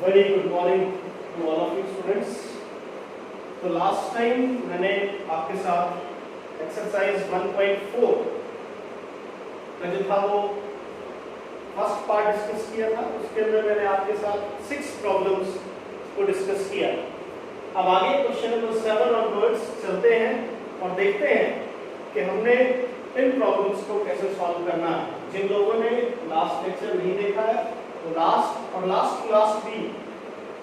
Very good morning to all of you students. तो last time मैंने आपके साथ एक्सरसाइज 1.4 का जो था वो फर्स्ट पार्ट डिस्कस किया था। उसके अंदर मैंने आपके साथ 6 प्रॉब्लम्स को डिस्कस किया। अब आगे क्वेश्चन नंबर 7 ऑनवर्ड्स चलते हैं और देखते हैं कि हमने इन प्रॉब्लम्स को कैसे सॉल्व करना है। जिन लोगों ने लास्ट लेक्चर नहीं देखा है तो लास्ट और लास्ट भी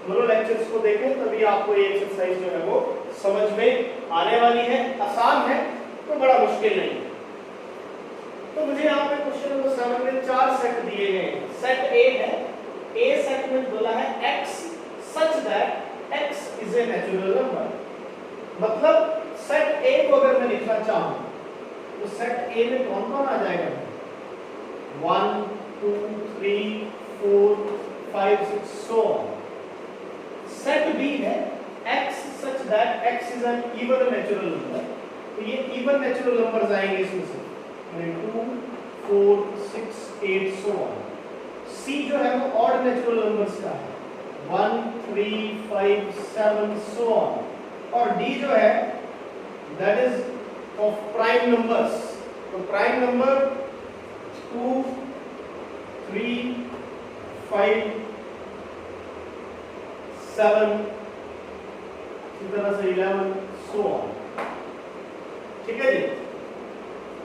दोनों लेक्चर्स को देखें, तभी आपको ये एक्सरसाइज जो है वो समझ में आने वाली है। आसान है तो बड़ा मुश्किल नहीं है। तो मुझे यहाँ पे क्वेश्चन नंबर 7 में 4 सेट दिए गए हैं। सेट ए है, ए सेट में बोला है x such that x is a natural number। मतलब सेट ए को अगर मैं लिखना चाहूँ तो सेट ए में कौन कौन आ जाएगा? 1 2 3 4 5 6 so on। सेट बी है x such that x is an even natural number। तो ये even natural numbers आएंगे इसमें से 2 4 6 8 so on। सी जो है वो ऑड नेचुरल नंबर्स का है 1 3 5 7 so on। और डी जो है that is of prime numbers. तो प्राइम नंबर 2 3 5 7 इसी तरह से 11 so on। ठीक है जी।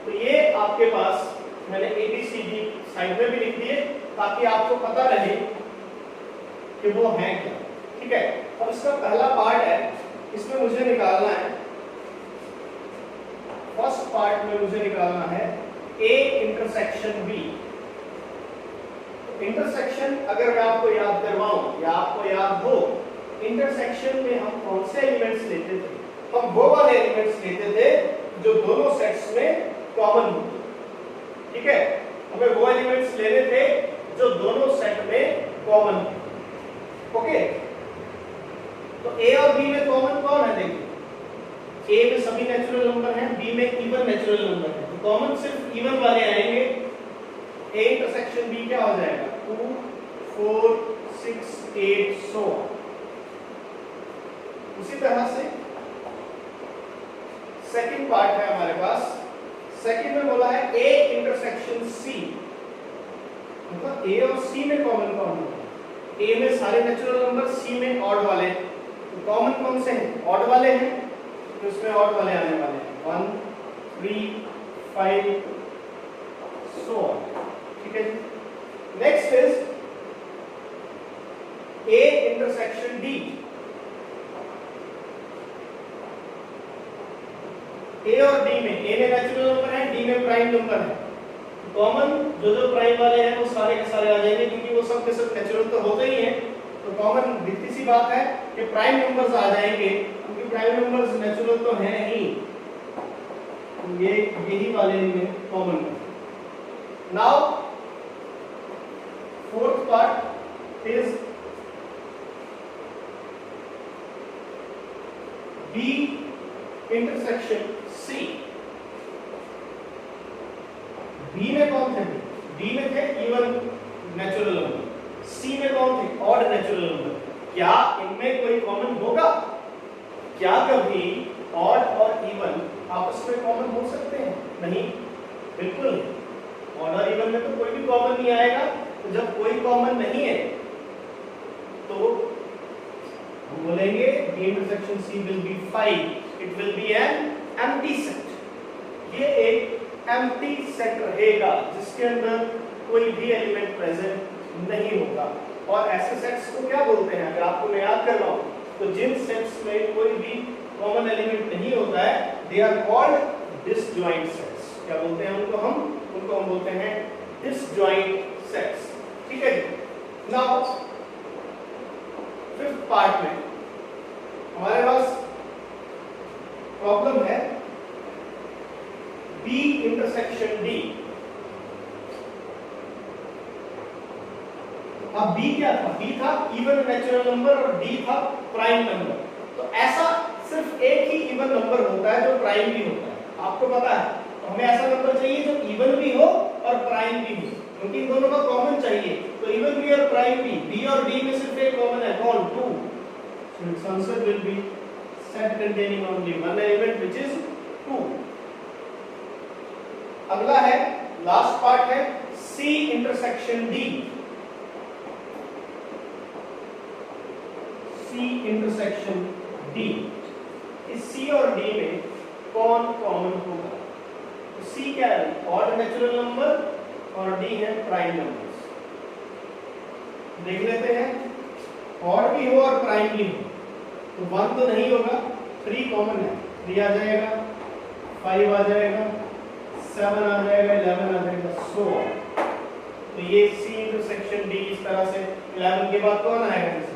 तो ये आपके पास मैंने ABCD साइड में भी लिख दिए ताकि आपको पता रहे कि वो है क्या। ठीक है। अब इसका पहला पार्ट है, इसमें मुझे निकालना है, फर्स्ट पार्ट में मुझे निकालना है A इंटरसेक्शन B। इंटरसेक्शन अगर मैं आपको याद करवाऊं या आपको याद हो, इंटरसेक्शन में हम कौन से एलिमेंट्स लेते थे? हम वो वाले एलिमेंट्स लेते थे जो दोनों सेट्स में कॉमन होते। ठीक है, हमें वो एलिमेंट्स लेने थे जो दोनों सेट में कॉमन होते। ओके, तो ए और बी में कॉमन कौन है? देखिए, ए में सभी नेचुरल नंबर हैं, बी में इवन नेचुरल नंबर है, तो कॉमन सिर्फ इवन वाले आएंगे। ए इंटरसेक्शन बी क्या हो जाएगा? 2 4 6 8 so on। उसी तरह से सेकंड पार्ट है हमारे पास। सेकंड में बोला है ए इंटरसेक्शन सी। मतलब ए और सी में कॉमन कौन है? ए में सारे नेचुरल नंबर, सी में ऑड वाले। तो कॉमन कौन से हैं? ऑड वाले हैं, तो इसमें ऑड वाले आने वाले हैं 1 3 5 so on। ठीक है जी। Next is A intersection D. A और डी में, ए में नेचुरल नंबर है, डी में प्राइम नंबर है। कॉमन जो प्राइम वाले हैं वो सारे के सारे आ जाएंगे, क्योंकि वो सब के सब नेचुरल तो होते ही हैं। तो कॉमन दिखती सी बात है कि प्राइम नंबर्स आ जाएंगे, क्योंकि प्राइम नंबर्स नेचुरल तो हैं ही। ये यही वाले में कॉमन है। Now fourth part is B intersection C. B में कौन थे? बी में थे इवन नेचुरल नंबर, सी में कौन थे? Odd natural number. क्या इनमें कोई कॉमन होगा? क्या कभी ऑड और इवन आपस में कॉमन हो सकते हैं? नहीं, बिल्कुल नहीं। ऑड और इवन में तो कोई भी कॉमन नहीं आएगा। तो जब कोई कॉमन नहीं है तो हम बोलेंगे B intersection C will be 5, it will be an empty set। ये एक empty set रहेगा जिसके अंदर कोई भी एलिमेंट प्रेजेंट नहीं होगा। और ऐसे सेट्स को क्या बोलते हैं? अगर आपको मैं याद कर रहा हूं तो जिन सेट्स में कोई भी कॉमन एलिमेंट नहीं होता है, they are called disjoint sets. क्या बोलते हैं उनको? उनको हम बोलते हैं डिसजॉइंट सेट्स। ठीक है जी। नाउ फिफ्थ पार्ट में हमारे पास प्रॉब्लम है B इंटरसेक्शन D। अब B क्या था? B था इवन नेचुरल नंबर और D था प्राइम नंबर। तो ऐसा सिर्फ एक ही इवन नंबर होता है जो प्राइम भी होता है, आपको पता है। तो हमें ऐसा नंबर चाहिए जो इवन भी हो और प्राइम भी हो, क्योंकि इन दोनों का कॉमन चाहिए। तो तो इवन बी और प्राइम बी और डी में सिर्फ एक कॉमन है, कौन? 2. So it's answer will be set containing only one element which is 2. अगला है, लास्ट पार्ट है C intersection D. C intersection D. इस C और D में कौन कॉमन होगा? तो C क्या है? ऑड नेचुरल नंबर और D है प्राइम नंबर्स. देख लेते हैं, ऑड भी हो और प्राइम भी हो तो 1 तो नहीं होगा, 3 कॉमन है, 3 आ जाएगा, 5 आ जाएगा, 7 आ जाएगा, 11 आ जाएगा, सो तो ये C इंटरसेक्शन D इस तरह से 11 के बाद कौन आएगा? जैसे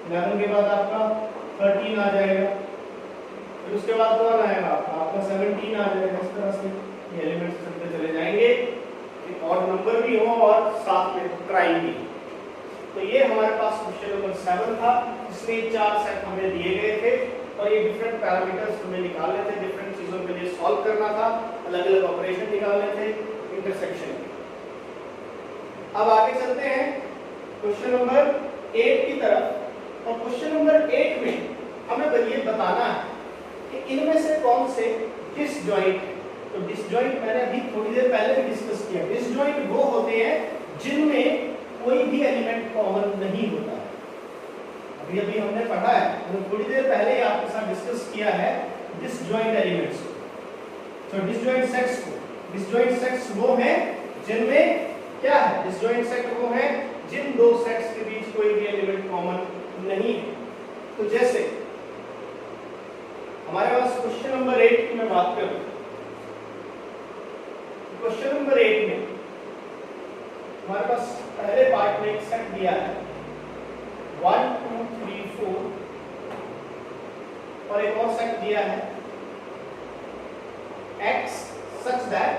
11 के बाद आपका 13 आ जाएगा, फिर उसके बाद कौन आएगा? आपका 17 आ जाएगा. इस तरह से ये एलिमेंट्स चलते चले जाएंगे, ऑड नंबर भी हो और साथ में प्राइम भी. तो ये हमारे पास क्वेश्चन नंबर 7 था, इसमें 4 सेट हमें दिए गए थे और ये डिफरेंट पैरामीटर्स हमें निकालने थे, डिफरेंट चीजों के लिए सॉल्व करना था, अलग अलग ऑपरेशन निकालने थे इंटरसेक्शन के. अब आगे चलते हैं क्वेश्चन नंबर 8 की तरफ. और क्वेश्चन नंबर 8 में हमें ये बताना है कि इनमें से कौन से डिसजॉइंट है. तो डिसजॉइंट मैंने अभी थोड़ी देर पहले भी डिस्कस किया. डिसजॉइंट वो होते हैं जिनमें कोई भी एलिमेंट कॉमन नहीं होता है. अभी अभी हमने पढ़ा है, हमने थोड़ी देर पहले ही आपके साथ डिस्कस किया है डिसजॉइंट एलिमेंट्स को. तो डिसजॉइंट सेट्स को, डिसजॉइंट सेट्स वो हैं जिनमें क्या है? डिसजॉइंट सेट वो हैं जिन दो सेट्स के बीच कोई भी एलिमेंट कॉमन नहीं है. तो जैसे हमारे पास क्वेश्चन नंबर 8 की मैं बात करूं, क्वेश्चन नंबर 8 में हमारे पास पहले पार्ट में एक सेट दिया है 1 2 3 4 और एक और सेट दिया है x such that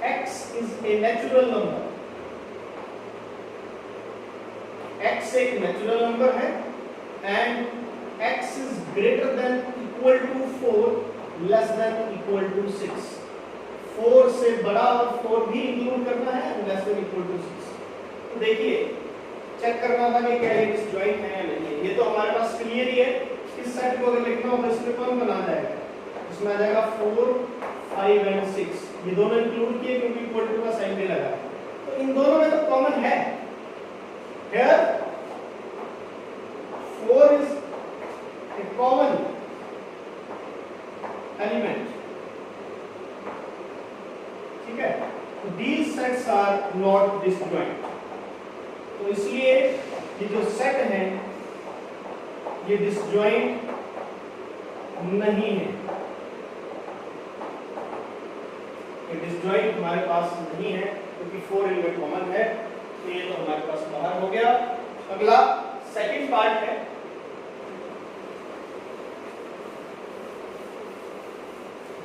x is a natural number. x एक नेचुरल नंबर है and x is greater than equal to 4 less than equal to 6. 4 से बड़ा और 4 भी इंक्लूड करना है, लेस देन इक्वल टू 6. तो देखिए, चेक करना था कि क्या ये डिसजॉइंट है या नहीं. ये तो हमारे पास क्लियर ही है. इस सेट को अगर लिखना हो तो इसमें कौन बना जाएगा? इसमें आ जाएगा 4 5 एंड 6. ये दोनों इंक्लूड किए क्योंकि इक्वल टू का साइन भी लगा. तो इन दोनों में तो कॉमन है. Here 4 is a common element. ठीक है, तो these sets are not disjoint. तो इसलिए ये जो सेट है ये डिसजॉइंट नहीं है. ये डिसजॉइंट हमारे पास नहीं है क्योंकि 4 इनमें कॉमन है. तो ये तो हमारे पास बाहर हो गया. अगला सेकंड पार्ट है,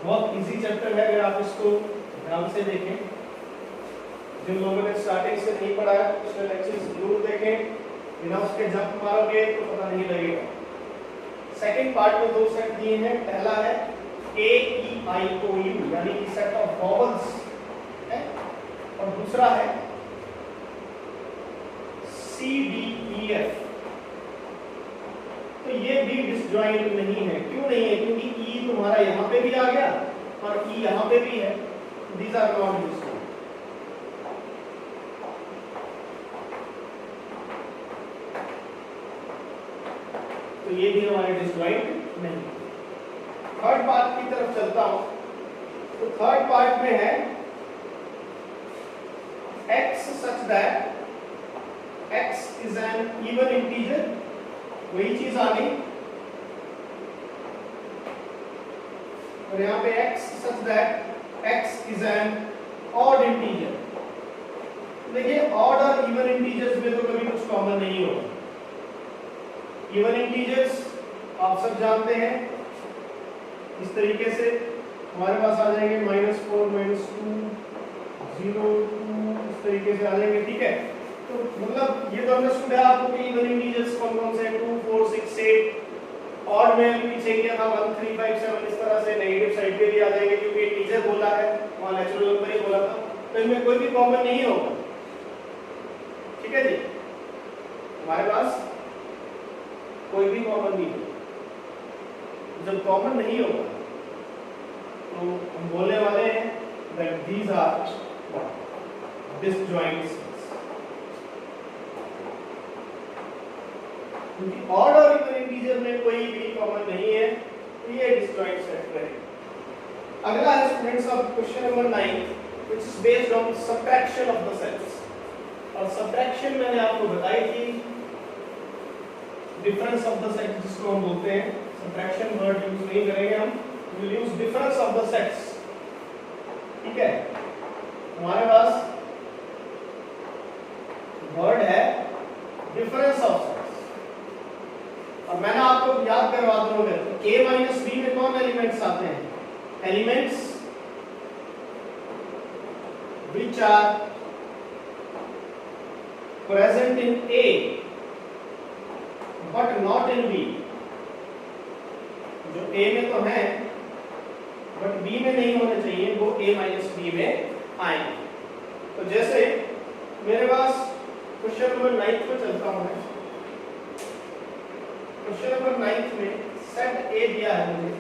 बहुत इजी चैप्टर है. अगर आप इसको ध्यान से देखें, जिन लोगों ने स्टार्टिंग से नहीं पढ़ा है पिछले लेक्चर्स जरूर देखें. बिना उसके जंप मारोगे तो पता नहीं लगेगा. सेकंड पार्ट में 2 सेट दिए हैं. पहला है A E I O U यानी कि सेट ऑफ वॉवल्स है, और दूसरा है C D E F. तो ये भी डिसजॉइंट नहीं है. क्यों नहीं है? क्योंकि E तुम्हारा यहाँ पे भी आ गया और E यहाँ पे भी है. These are not disjoint. तो ये भी हमारे डिसजॉइंट नहीं. थर्ड पार्ट की तरफ चलता हूं. तो थर्ड पार्ट में है x such that x is an even integer. वही चीज आ गई. और यहाँ पे x such that x is an odd integer. देखिए, odd और even integers में तो कभी कुछ कॉमन नहीं होगा. even integers आप सब जानते हैं, इस तरीके से हमारे पास आ जाएंगे -4 -2 0 2 इस तरीके से आ जाएंगे. ठीक है, तो मतलब ये तो अंडरस्टूड है आपको कि इवन इंटीजर्स कौन कौन से 2 4 6 8. और में अभी पीछे किया था 1 3 5 7 इस तरह से नेगेटिव साइड पे भी आ जाएंगे क्योंकि इंटीजर बोला है, वहां नेचुरल नंबर ही बोला था. तो इनमें कोई भी कॉमन नहीं होगा. ठीक है जी, हमारे पास कोई भी कॉमन नहीं है। जब कॉमन नहीं होगा तो हम बोलने वाले हैं that these are disjoint sets। क्योंकि ऑड और इवन इंटीजर में कोई भी कॉमन नहीं है तो ये डिसजॉइंट सेट रहेगा। अगला है students of question number 9 which is based on subtraction of the sets। और सब्ट्रैक्शन मैंने आपको बताई थी डिफरेंस ऑफ द सेट जिसको हम बोलते हैं। सब्ट्रैक्शन वर्ड यूज नहीं करेंगे हम, will use difference of the sets. ठीक है, हमारे पास वर्ड है डिफरेंस ऑफ सेट्स। और मैंने आपको याद करवा दूंगा a माइनस b में कौन एलिमेंट्स आते हैं? Elements which are present in A but not in B। जो A में तो है बट B में नहीं होने चाहिए, वो A माइनस B में आएंगे। तो जैसे मेरे पास क्वेश्चन नंबर 9 पे चलता हूं मैं। क्वेश्चन नंबर 9 में सेट A दिया है मुझे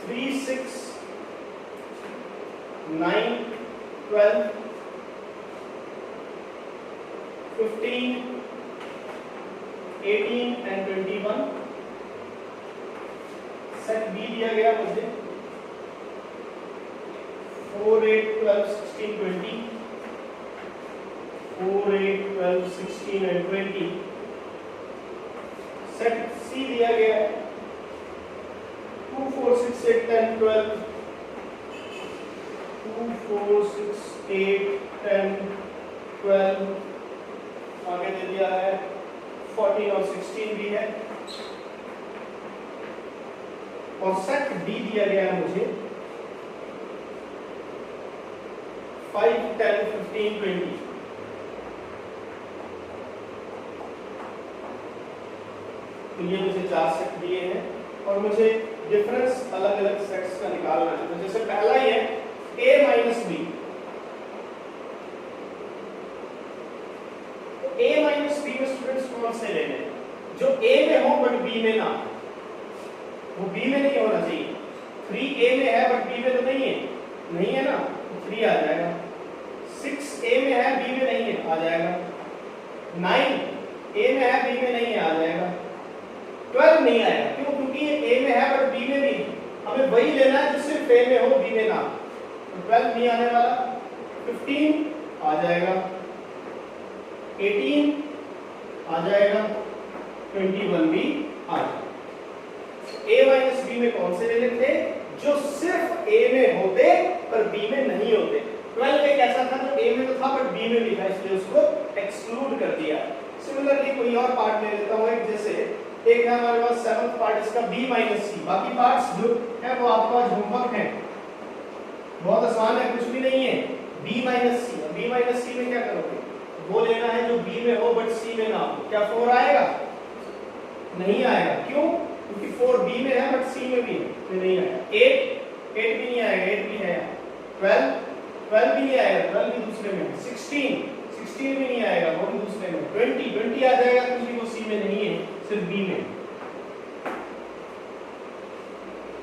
3 6 9 12 15 18 and 21। सेट बी दिया गया मुझे 4 8 12 16 20 4 8 12 16 and 20। सेट सी दिया गया 2 4 6 8 10 12 2 4 6 8 10 12 आगे दे दिया है 14 और 16 भी है। और सेट डी दिया गया है मुझे 5 10 15 20। तो ये मुझे 4 सेट दिए हैं और मुझे डिफरेंस अलग अलग सेट्स का निकालना है। तो जैसे पहला ही है a माइनस बी। तो a माइनस बी में स्टूडेंट्स कौन से लेने हैं? जो a में हो बट b में ना, वो b में नहीं होना चाहिए। 3 a में है बट b में तो नहीं है ना, तो 3 आ जाएगा। 6 a में है b में नहीं है, आ जाएगा। 9 a में है b में नहीं है, आ जाएगा। 12 नहीं आएगा, क्यों? क्योंकि ये a में है बट b में भी है। हमें वही लेना है जो सिर्फ a में हो b में ना। 12 नहीं आने वाला। 15 आ जाएगा, 18 आ जाएगा, 21 भी आ जाएगा। a माइनस बी में कौन से लेने थे? जो सिर्फ a में होते पर b में नहीं होते। 12 एक ऐसा था जो a में तो था बट b में भी था, इसलिए उसको एक्सक्लूड कर दिया। सिमिलरली कोई और पार्ट ले लेता हूं, जैसे एक है हमारे पास 7th पार्ट इसका b माइनस सी। बाकी पार्ट्स जो है वो आपका होमवर्क है, बहुत आसान है, कुछ भी नहीं है। b माइनस सी, b माइनस सी में क्या करोगे? वो लेना है जो b में हो बट c में ना हो। क्या 4 आएगा? नहीं आएगा, क्यों? क्योंकि 4 b में है बट c में भी है, तो नहीं आएगा। 8 भी नहीं आएगा, 8 भी है। 12 भी नहीं आएगा, 12 भी दूसरे में है। 16 भी नहीं आएगा, वो भी दूसरे में। 20 आ जाएगा क्योंकि वो c में नहीं है, सिर्फ b में।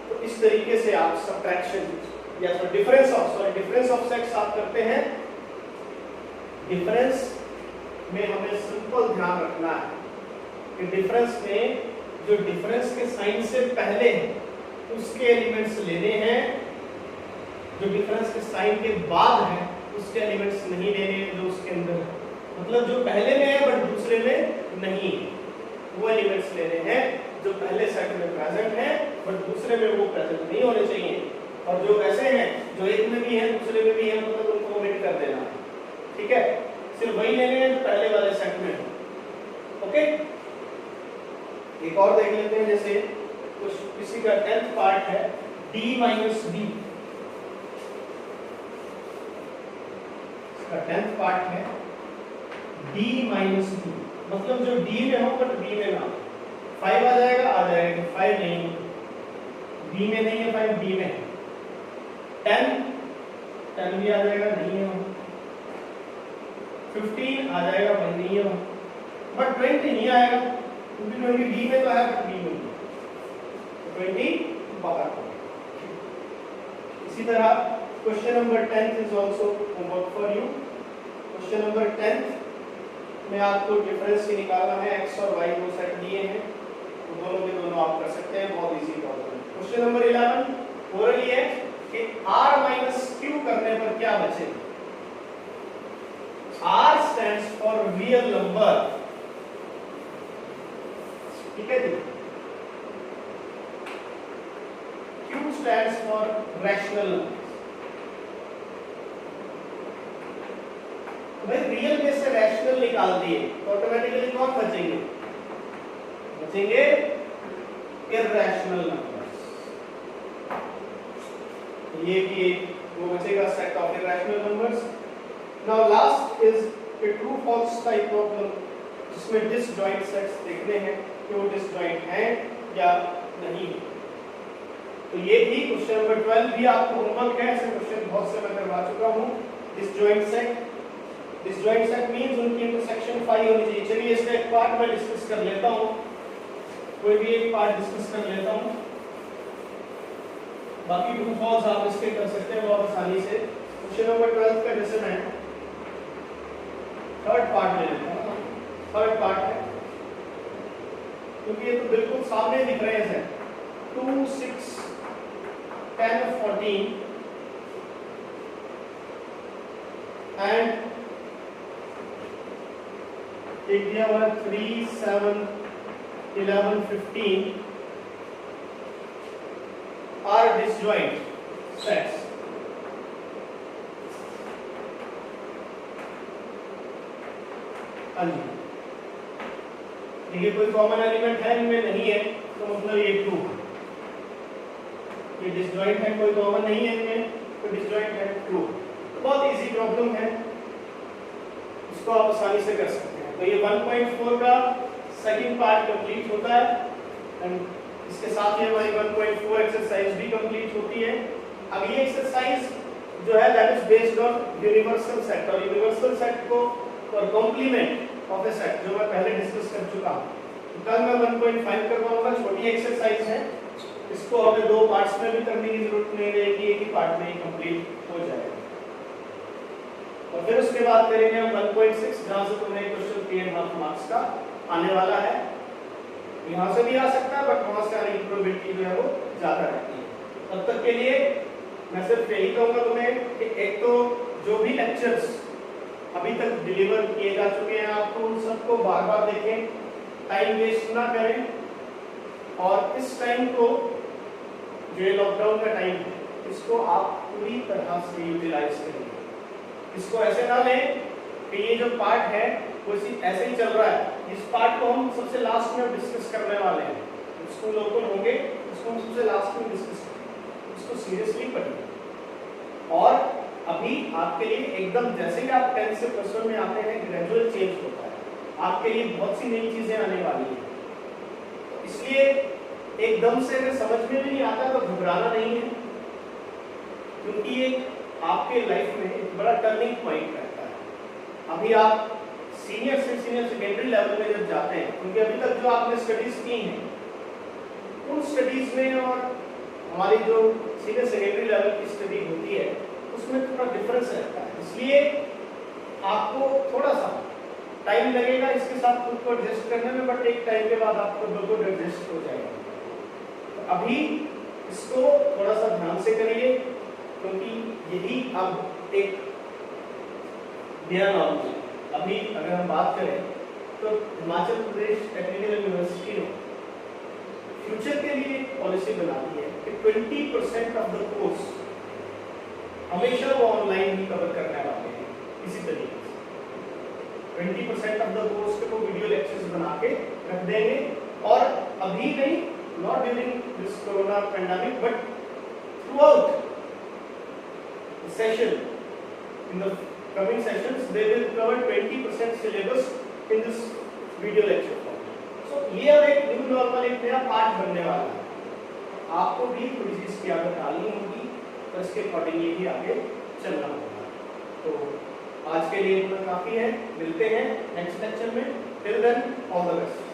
तो इस तरीके से आप सब्ट्रैक्शन या डिफरेंस ऑफ सेट्स आप करते हैं। डिफरेंस में हमें सिंपल ध्यान रखना है कि डिफरेंस में जो डिफरेंस के साइन से पहले है उसके एलिमेंट्स लेने हैं, जो डिफरेंस के साइन के बाद है उसके एलिमेंट्स नहीं लेने हैं जो उसके अंदर है। मतलब जो पहले में है बट दूसरे में नहीं है, वो एलिमेंट्स लेने हैं जो पहले सेट में प्रेजेंट है बट दूसरे में वो प्रेजेंट नहीं होने चाहिए। और जो ऐसे हैं जो एक में भी है दूसरे में भी है, मतलब उनको ओमिट कर देना। ठीक है, सिर्फ वही लेने हैं जो पहले वाले सेट में है। ओके, एक और देख लेते हैं। जैसे कुछ किसी का 10th पार्ट है d माइनस बी, इसका 10th पार्ट है d माइनस बी, मतलब जो d में हो बट b में ना। 5 आ जाएगा, आ जाएगा। 5 नहीं, b में नहीं है, 5 d में है। 10 भी आ जाएगा, नहीं है। 15 आ जाएगा भाई, नहीं है बट 20 नहीं आएगा क्योंकि 20 डी में तो है बट बी में नहीं, तो 20 बाहर। इसी तरह question number 10 is also homework for you. Question number 10 में आपको डिफरेंस ही निकालना है, x और y दो सेट दिए हैं तो दोनों के दोनों आप कर सकते हैं, बहुत इजी प्रॉब्लम है। क्वेश्चन नंबर 11 हो रही है कि r माइनस q करने पर क्या बचेगा। r stands for real number, ठीक है जी। q stands for rational number। भाई रियल में से रैशनल निकाल दिए तो ऑटोमेटिकली कौन बचेंगे, बचेंगे इरैशनल नंबर्स। ये भी वो बचेगा set of irrational numbers. Now last is a true false type problem जिसमें डिसजॉइंट सेट्स देखने हैं कि वो डिसजॉइंट हैं या नहीं। तो ये भी क्वेश्चन नंबर 12 भी आपको होमवर्क है, ऐसे क्वेश्चन बहुत से मैं करवा चुका हूं। Disjoint set, disjoint set means उनकी इंटरसेक्शन 5 होनी चाहिए। चलिए इसका एक पार्ट मैं डिस्कस कर लेता हूं, कोई भी एक पार्ट डिस्कस कर लेता हूं, बाकी ट्रू फॉल्स आप इसके कर सकते हैं बहुत आसानी से। क्वेश्चन नंबर 12 का जैसे मैं थर्ड पार्ट ले लेता हूं, थर्ड पार्ट है क्योंकि ये तो बिल्कुल सामने दिख रहे हैं। 2 6 10 14 एंड एक दिया हुआ 3 7 11 15 are disjoint sets। हाँ जी, देखिए कोई कॉमन एलिमेंट है इनमें, नहीं है तो मतलब ये ट्रू, ये डिसजॉइंट है, कोई कॉमन नहीं है इनमें तो डिसजॉइंट है, ट्रू। तो बहुत इजी प्रॉब्लम है, इसको आप आसानी से कर सकते हैं। तो ये 1.4 का सेकंड पार्ट कंप्लीट होता है एंड इसके साथ ही हमारी 1.4 एक्सरसाइज भी कंप्लीट होती है। अब ये एक्सरसाइज जो है that is based on universal set, और यूनिवर्सल सेट को और कॉम्प्लीमेंट ऑफ ए सेट जो मैं पहले डिस्कस कर चुका हूं। कल मैं 1.5 करवाऊंगा, छोटी एक्सरसाइज है, इसको हमें दो पार्ट्स में भी करने की जरूरत नहीं रहेगी, एक ही पार्ट में ही कंप्लीट हो जाएगा। और फिर उसके बाद करेंगे हम 1.6 जहां से तुम्हें क्वेश्चन 3.5 मार्क्स का आने वाला है। यहां से भी आ सकता है बट वहां से आने की प्रोबेबिलिटी जो है वो ज्यादा रहती है। तब तक के लिए मैं सिर्फ यही कहूंगा तुम्हें कि एक तो जो भी लेक्चर्स अभी तक डिलीवर किए जा चुके हैं आपको उन सबको बार-बार देखें, टाइम वेस्ट ना करें, और इस टाइम को जो ये लॉकडाउन का टाइम है इसको आप पूरी तरह से यूटिलाइज करें। इसको ऐसे ना लें कि ये जो पार्ट है वो ऐसे ही चल रहा है, इस पार्ट को हम सबसे लास्ट में डिस्कस करने वाले हैं। स्कूल ओपन होंगे इसको हम सबसे लास्ट में डिस्कस करेंगे, इसको सीरियसली पढ़िए। और अभी आपके लिए एकदम जैसे कि आप 10 से +1 में आते हैं ग्रेजुअल चेंज होता है, आपके लिए बहुत सी नई चीजें आने वाली हैं, इसलिए एकदम से अगर समझ में भी नहीं आता तो घबराना नहीं है, क्योंकि ये आपके लाइफ में एक बड़ा टर्निंग पॉइंट रहता है। अभी आप सीनियर से सीनियर सेकेंडरी लेवल में जब जाते हैं, क्योंकि अभी तक जो आपने स्टडीज की हैं उन स्टडीज में और हमारी जो सीनियर सेकेंडरी लेवल की स्टडी होती है उसमें थोड़ा डिफरेंस रहता है, इसलिए आपको थोड़ा सा टाइम लगेगा इसके साथ खुद को एडजस्ट करने में, बट एक टाइम के बाद आपको बिल्कुल एडजस्ट हो जाएगा। तो अभी इसको थोड़ा सा ध्यान से करिए, क्योंकि यही अब एक नया नॉलेज है। अभी अगर हम बात करें तो हिमाचल प्रदेश टेक्निकल यूनिवर्सिटी ने फ्यूचर के लिए पॉलिसी बनाई है कि 20% ऑफ द कोर्स हमेशा वो ऑनलाइन ही कवर करने वाले हैं। इसी तरीके से 20% ऑफ द कोर्स के वो वीडियो लेक्चर्स बना के रख देंगे, और अभी नहीं, not during this corona pandemic but through out session, in the coming sessions they will cover 20% syllabus in this video lecture form. So ये अब एक न्यू नॉर्मल, एक नया पार्ट बनने वाला है, आपको भी थोड़ी सी इसकी आदत डालनी होगी और इसके अकॉर्डिंगली भी आगे चलना होगा। तो आज के लिए इतना काफी है, मिलते हैं नेक्स्ट लेक्चर में। Till then all the best.